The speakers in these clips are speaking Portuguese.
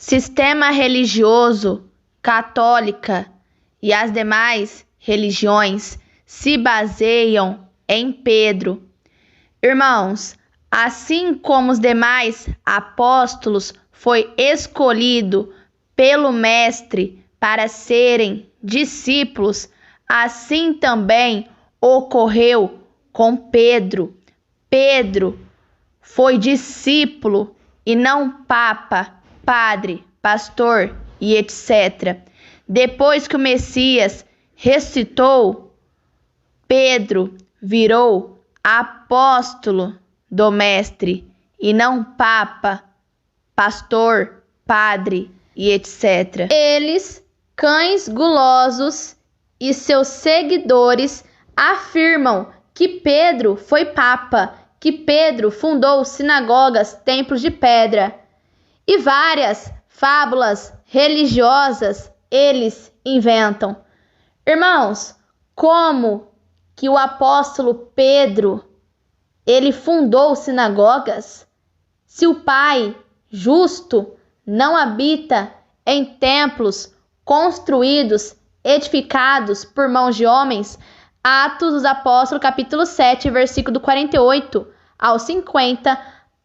Sistema religioso católica e as demais religiões se baseiam em Pedro. Irmãos, assim como os demais apóstolos foi escolhido pelo Mestre para serem discípulos, assim também ocorreu com Pedro. Pedro foi discípulo e não papa, padre, pastor e etc. Depois que o Messias ressuscitou, Pedro virou apóstolo do Mestre e não papa, pastor, padre e etc. Eles, cães gulosos e seus seguidores afirmam que Pedro foi papa, que Pedro fundou sinagogas, templos de pedra e várias fábulas religiosas eles inventam. Irmãos, como que o apóstolo Pedro ele fundou sinagogas? Se o Pai justo não habita em templos construídos, edificados por mãos de homens. Atos dos Apóstolos, capítulo 7, versículo do 48 ao 50.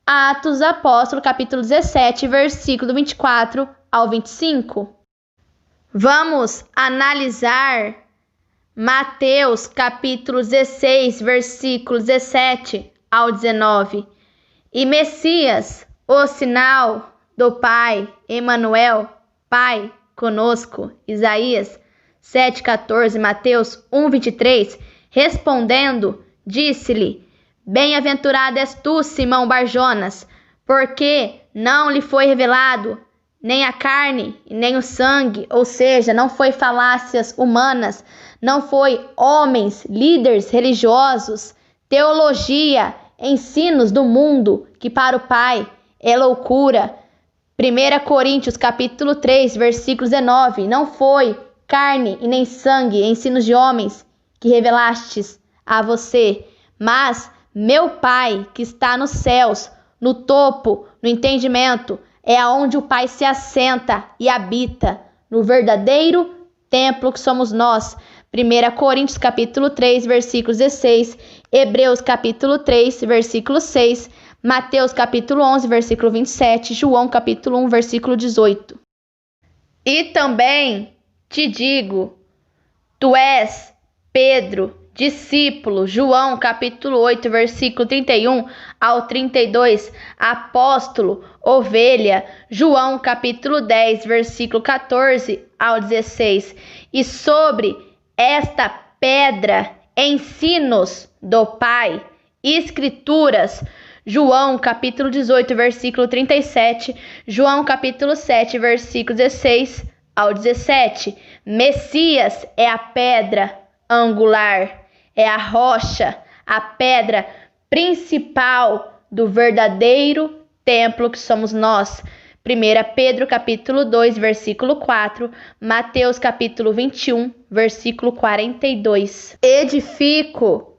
Atos dos Apóstolos, capítulo 17, versículo do 24 ao 25. Vamos analisar Mateus, capítulo 16, versículo 17 ao 19. E Messias, o sinal do Pai, Emanuel, Pai conosco, Isaías 7,14, Mateus 1,23, respondendo, disse-lhe: Bem-aventurado és tu, Simão Barjonas, porque não lhe foi revelado nem a carne e nem o sangue, ou seja, não foi falácias humanas, não foi homens, líderes religiosos, teologia, ensinos do mundo, que para o Pai é loucura. 1 Coríntios, capítulo 3, versículo 19, não foi carne e nem sangue, ensinos de homens, que revelastes a você, mas meu Pai que está nos céus, no topo, no entendimento, é aonde o Pai se assenta e habita, no verdadeiro templo que somos nós. 1 Coríntios, capítulo 3, versículo 16, Hebreus, capítulo 3, versículo 6, Mateus, capítulo 11, versículo 27, João, capítulo 1, versículo 18. E também te digo, tu és Pedro, discípulo, João, capítulo 8, versículo 31 ao 32, apóstolo, ovelha, João, capítulo 10, versículo 14 ao 16. E sobre esta pedra, ensinos do Pai, escrituras, João, capítulo 18, versículo 37, João, capítulo 7, versículo 16 ao 17. Messias é a pedra angular, é a rocha, a pedra principal do verdadeiro templo que somos nós. 1 Pedro, capítulo 2, versículo 4, Mateus, capítulo 21, versículo 42. Edifico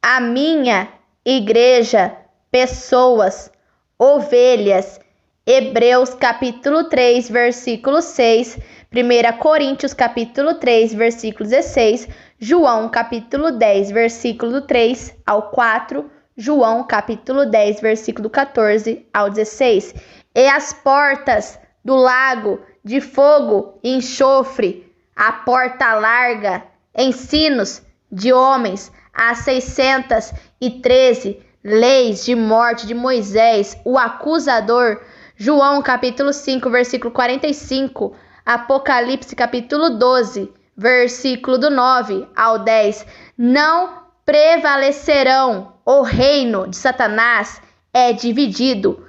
a minha igreja, pessoas, ovelhas. Hebreus, capítulo 3, versículo 6, 1 Coríntios, capítulo 3, versículo 16, João, capítulo 10, versículo 3 ao 4, João, capítulo 10, versículo 14 ao 16. E as portas do lago de fogo e enxofre, a porta larga, ensinos de homens, as 613 leis de morte de Moisés, o acusador, João, capítulo 5, versículo 45, Apocalipse, capítulo 12, versículo do 9 ao 10. Não prevalecerão. O reino de Satanás é dividido.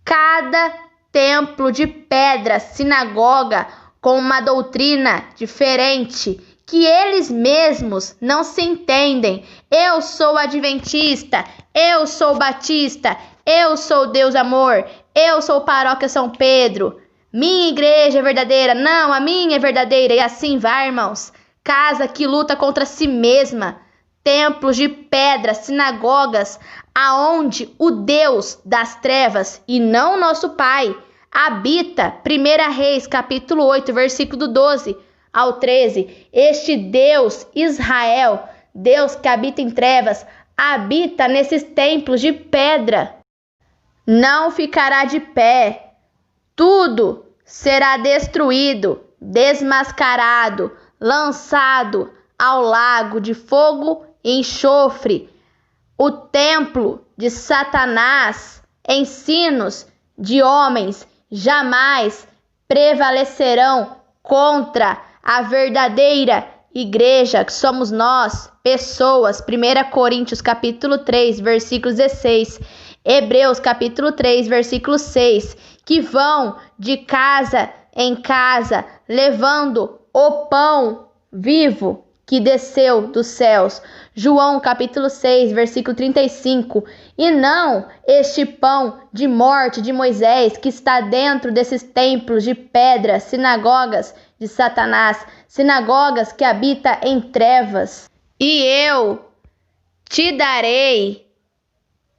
Cada templo de pedra, sinagoga, com uma doutrina diferente, que eles mesmos não se entendem. Eu sou adventista, eu sou batista, eu sou Deus Amor, eu sou Paróquia São Pedro. Minha igreja é verdadeira, não, a minha é verdadeira. E assim vai, irmãos. Casa que luta contra si mesma. Templos de pedra, sinagogas, aonde o Deus das trevas e não nosso Pai habita, 1 Reis, capítulo 8, versículo 12 ao 13. Este Deus, Israel, Deus que habita em trevas, habita nesses templos de pedra. Não ficará de pé. Tudo será destruído, desmascarado, lançado ao lago de fogo e enxofre. O templo de Satanás, ensinos de homens jamais prevalecerão contra a verdadeira igreja, que somos nós, pessoas. 1 Coríntios capítulo 3, versículo 16. Hebreus capítulo 3, versículo 6. Que vão de casa em casa, levando o pão vivo que desceu dos céus. João capítulo 6, versículo 35. E não este pão de morte de Moisés que está dentro desses templos de pedra, sinagogas de Satanás, sinagogas que habita em trevas. E eu te darei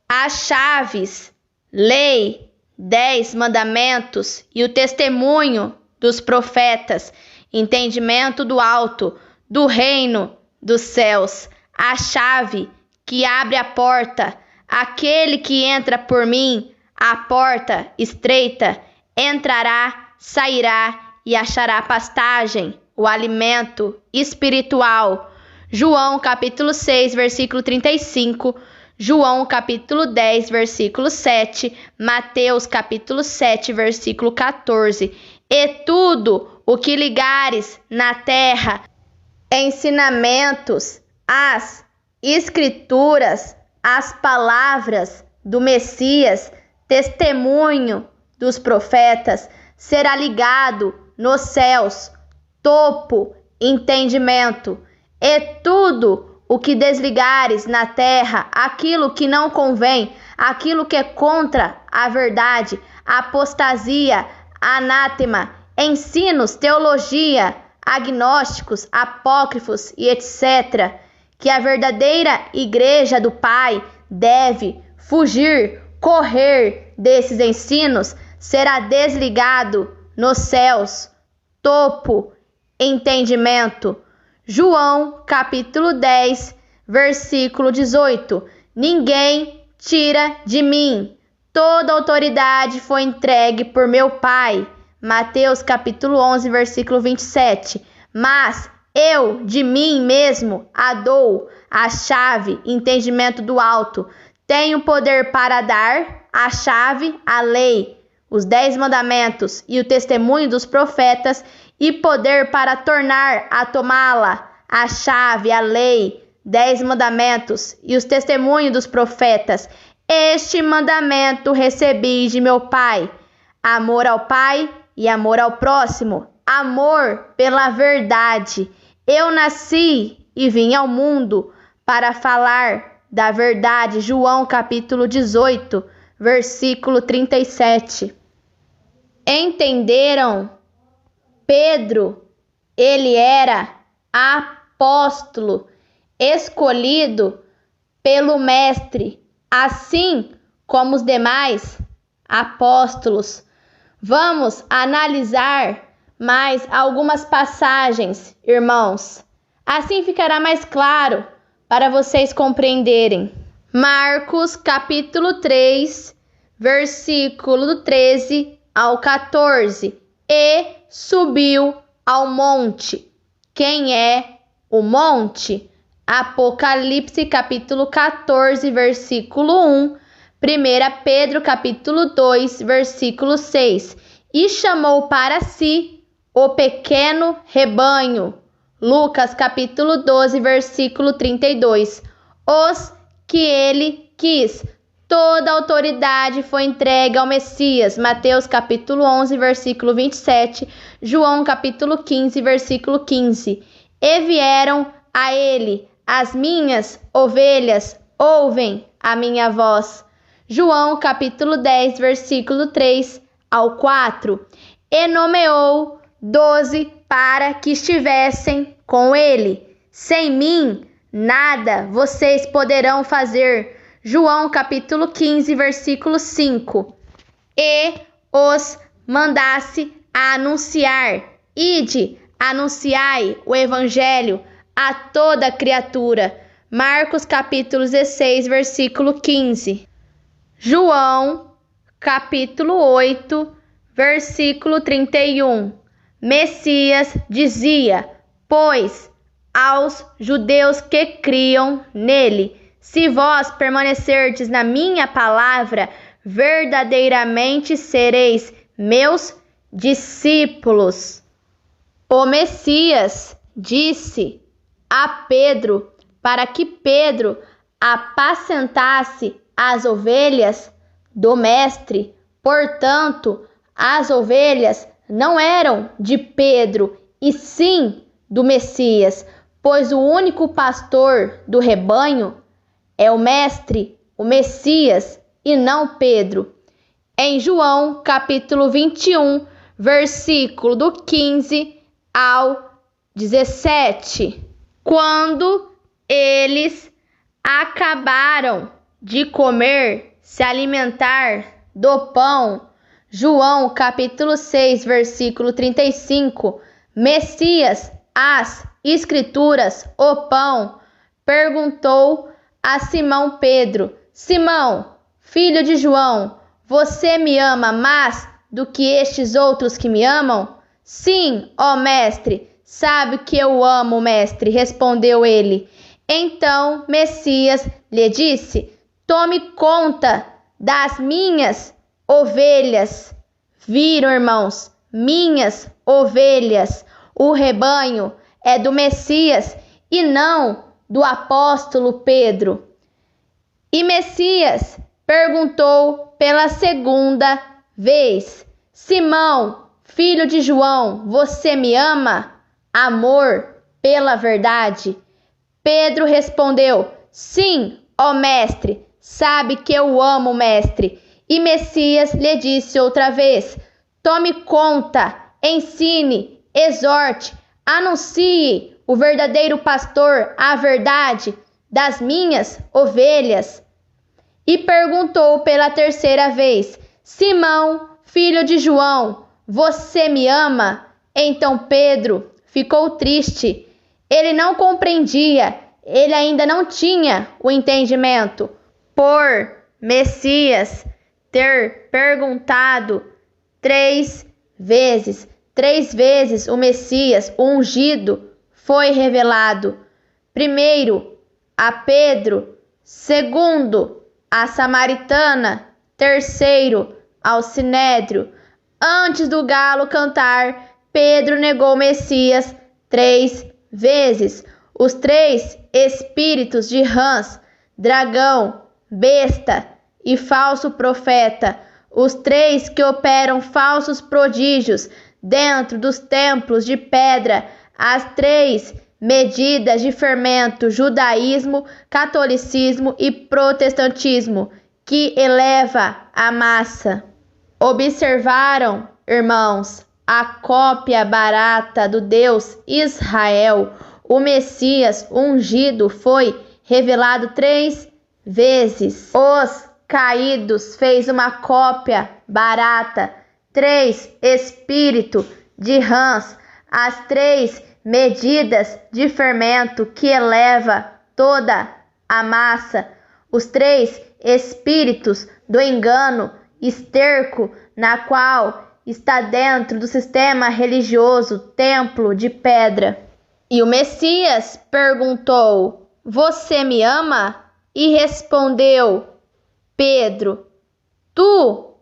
as chaves, lei, 10 mandamentos e o testemunho dos profetas, entendimento do alto, do reino dos céus, a chave que abre a porta. Aquele que entra por mim, a porta estreita, entrará, sairá e achará pastagem, o alimento espiritual. João capítulo 6, versículo 35, João capítulo 10, versículo 7, Mateus capítulo 7, versículo 14. E tudo o que ligares na terra, ensinamentos, as escrituras, as palavras do Messias, testemunho dos profetas, será ligado nos céus, topo, entendimento. E tudo o que desligares na terra, aquilo que não convém, aquilo que é contra a verdade, apostasia, anátema, ensinos, teologia, agnósticos, apócrifos e etc., que a verdadeira igreja do Pai deve fugir, correr desses ensinos, será desligado nos céus, topo, entendimento. João capítulo 10, versículo 18. Ninguém tira de mim, toda autoridade foi entregue por meu Pai. Mateus capítulo 11, versículo 27. Mas eu de mim mesmo a dou, a chave, entendimento do alto. Tenho poder para dar a chave, a lei, os 10 mandamentos e o testemunho dos profetas, e poder para tornar a tomá-la, a chave, a lei, 10 mandamentos e os testemunhos dos profetas. Este mandamento recebi de meu Pai: amor ao Pai e amor ao próximo, amor pela verdade. Eu nasci e vim ao mundo para falar da verdade. João capítulo 18, versículo 37. Entenderam? Pedro, ele era apóstolo, escolhido pelo Mestre, assim como os demais apóstolos. Vamos analisar mais algumas passagens, irmãos. Assim ficará mais claro para vocês compreenderem. Marcos capítulo 3, versículo do 13 ao 14. E subiu ao monte. Quem é o monte? Apocalipse capítulo 14, versículo 1. 1 Pedro capítulo 2, versículo 6. E chamou para si o pequeno rebanho. Lucas capítulo 12, versículo 32. Os que ele quis. Toda a autoridade foi entregue ao Messias. Mateus capítulo 11, versículo 27. João capítulo 15, versículo 15. E vieram a ele: as minhas ovelhas ouvem a minha voz. João capítulo 10, versículo 3 ao 4. E nomeou 12 para que estivessem com ele. Sem mim, nada vocês poderão fazer. João capítulo 15, versículo 5. E os mandasse a anunciar: ide, anunciai o evangelho a toda criatura. Marcos capítulo 16, versículo 15. João capítulo 8, versículo 31. Messias dizia, pois, aos judeus que criam nele: se vós permanecerdes na minha palavra, verdadeiramente sereis meus discípulos. O Messias disse a Pedro para que Pedro apacentasse as ovelhas do Mestre. Portanto, as ovelhas não eram de Pedro, e sim do Messias, pois o único pastor do rebanho é o Mestre, o Messias, e não Pedro. Em João capítulo 21, versículo do 15 ao 17. Quando eles acabaram de comer, se alimentar do pão, João capítulo 6, versículo 35, Messias, as Escrituras, o pão, perguntou a Simão Pedro: Simão, filho de João, você me ama mais do que estes outros que me amam? Sim, ó mestre, sabe que eu amo, mestre, respondeu ele. Então Messias lhe disse: tome conta das minhas ovelhas. Viram, irmãos? Minhas ovelhas. O rebanho é do Messias e não do apóstolo Pedro. E Messias perguntou pela segunda vez: Simão, filho de João, você me ama? Amor pela verdade. Pedro respondeu: sim, ó mestre, sabe que eu amo, mestre. E Messias lhe disse outra vez: tome conta, ensine, exorte, anuncie o verdadeiro pastor, a verdade das minhas ovelhas. E perguntou pela terceira vez: Simão, filho de João, você me ama? Então Pedro ficou triste. Ele não compreendia, ele ainda não tinha o entendimento, por Messias ter perguntado 3 vezes. 3 vezes o Messias, o ungido, foi revelado. Primeiro a Pedro, segundo a samaritana, terceiro ao sinédrio. Antes do galo cantar, Pedro negou o Messias 3 vezes. Os 3 espíritos de rãs, dragão, besta e falso profeta, os 3 que operam falsos prodígios dentro dos templos de pedra, as 3 medidas de fermento, judaísmo, catolicismo e protestantismo, que eleva a massa. Observaram, irmãos, a cópia barata do Deus Israel. O Messias ungido foi revelado 3 vezes. Os caídos fez uma cópia barata, 3 espíritos de rãs, as 3 medidas de fermento que eleva toda a massa, os 3 espíritos do engano, esterco, na qual está dentro do sistema religioso templo de pedra. E o Messias perguntou: você me ama? E respondeu Pedro: tu,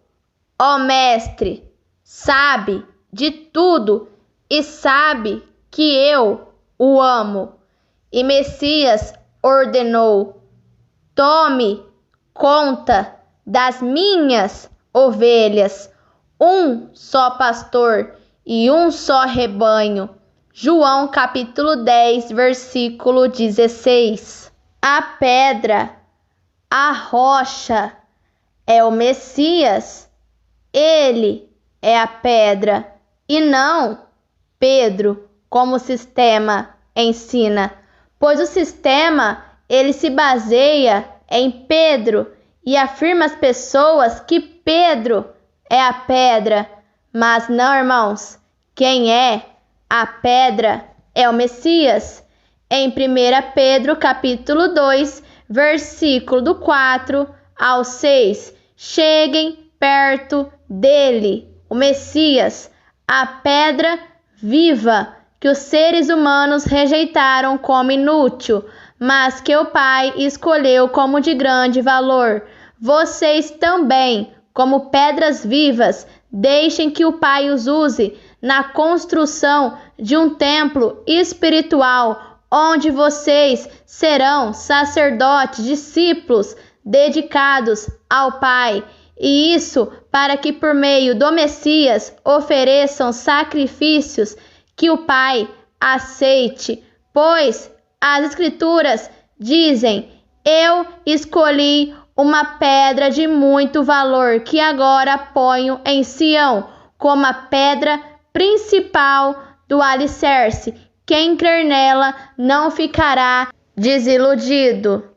ó mestre, sabe de tudo e sabe que eu o amo. E Messias ordenou: tome conta das minhas ovelhas, um só pastor e um só rebanho. João capítulo 10, versículo 16. A pedra, a rocha, é o Messias. Ele é a pedra e não Pedro, como o sistema ensina, pois o sistema ele se baseia em Pedro e afirma às pessoas que Pedro é a pedra, Mas não, irmãos. Quem é a pedra é o Messias. Em 1 Pedro, capítulo 2, versículo do 4 ao 6. Cheguem perto dele, o Messias, a pedra viva que os seres humanos rejeitaram como inútil, mas que o Pai escolheu como de grande valor. Vocês também, como pedras vivas, deixem que o Pai os use na construção de um templo espiritual, onde vocês serão sacerdotes, discípulos dedicados ao Pai. E isso para que por meio do Messias ofereçam sacrifícios que o Pai aceite, pois as Escrituras dizem: eu escolhi uma pedra de muito valor que agora ponho em Sião como a pedra principal do alicerce. Quem crer nela não ficará desiludido.